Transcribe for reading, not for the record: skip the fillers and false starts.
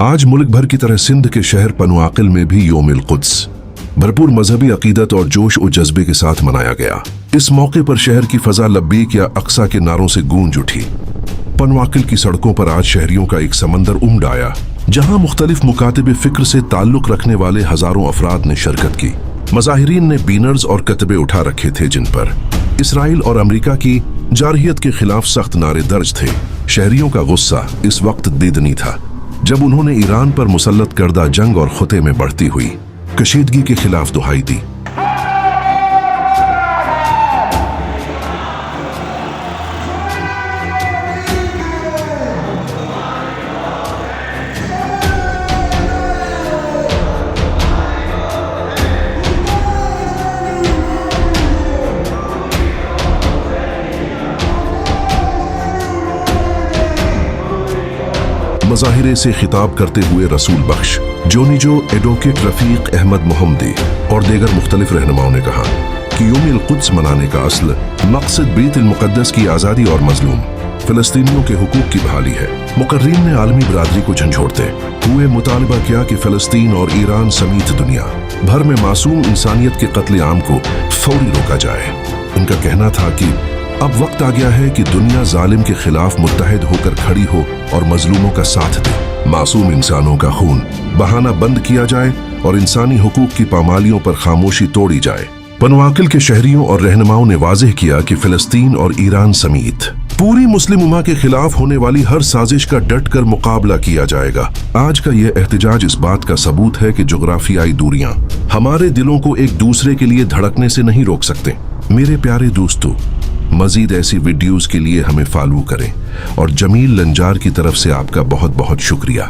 आज मुल्क भर की तरह सिंध के शहर पनुआकिल में भी यौम कुद्स भरपूर मजहबी अकीदत और जोश और जज्बे के साथ मनाया गया। इस मौके पर शहर की फजा लब्बीक या अक्सा के नारों से गूंज उठी। पनुआकिल की सड़कों पर आज शहरियों का एक समंदर उमड़ आया, जहां मुख्तलिफ मुकातिब फिक्र से ताल्लुक रखने वाले हजारों अफराद ने शिरकत की। मज़ाहिरीन ने बीनर्स और कतबे उठा रखे थे, जिन पर इसराइल और अमेरिका की जारहियत के खिलाफ सख्त नारे दर्ज थे। शहरियों का गुस्सा इस वक्त दीदनी था जब उन्होंने ईरान पर मुसल्लत करदा जंग और खुते में बढ़ती हुई कशीदगी के खिलाफ दुहाई दी। मज़ाहिरे से खिताब करते हुए रसूल बख्श, जोनिजो एडवोकेट रफीक अहमद मोहम्मदी और दीगर मुख्तलिफ रहनुमाओं ने कहा कि यौम कुद्स मनाने का असल मकसद बैतुल मुक़द्दस की आज़ादी और मजलूम फ़लस्तीनियों के हुकूक की बहाली है। मुकर्रीन ने आलमी बरादरी को झंझोड़ते हुए मुतालबा किया कि फ़लस्तीन और ईरान समेत दुनिया भर में मासूम इंसानियत के कत्ल आम को फौरी रोका जाए। उनका कहना था कि अब वक्त आ गया है कि दुनिया जालिम के खिलाफ मुत्तहिद होकर खड़ी हो और मजलूमों का साथ दे। मासूम इंसानों का खून बहाना बंद किया जाए और इंसानी हुकूक की पामालियों पर खामोशी तोड़ी जाए। पनुआकिल के शहरियों और रहनुमाओं ने वाज़ेह किया कि फ़लस्तीन और ईरान समेत पूरी मुस्लिम उम्मा के खिलाफ होने वाली हर साजिश का डट कर मुकाबला किया जाएगा। आज का यह एहतजाज इस बात का सबूत है कि जोग्राफियाई दूरियां हमारे दिलों को एक दूसरे के लिए धड़कने से नहीं रोक सकते। मेरे प्यारे दोस्तों, मजीद ऐसी वीडियोस के लिए हमें फॉलो करें और जमील लंजार की तरफ से आपका बहुत बहुत शुक्रिया।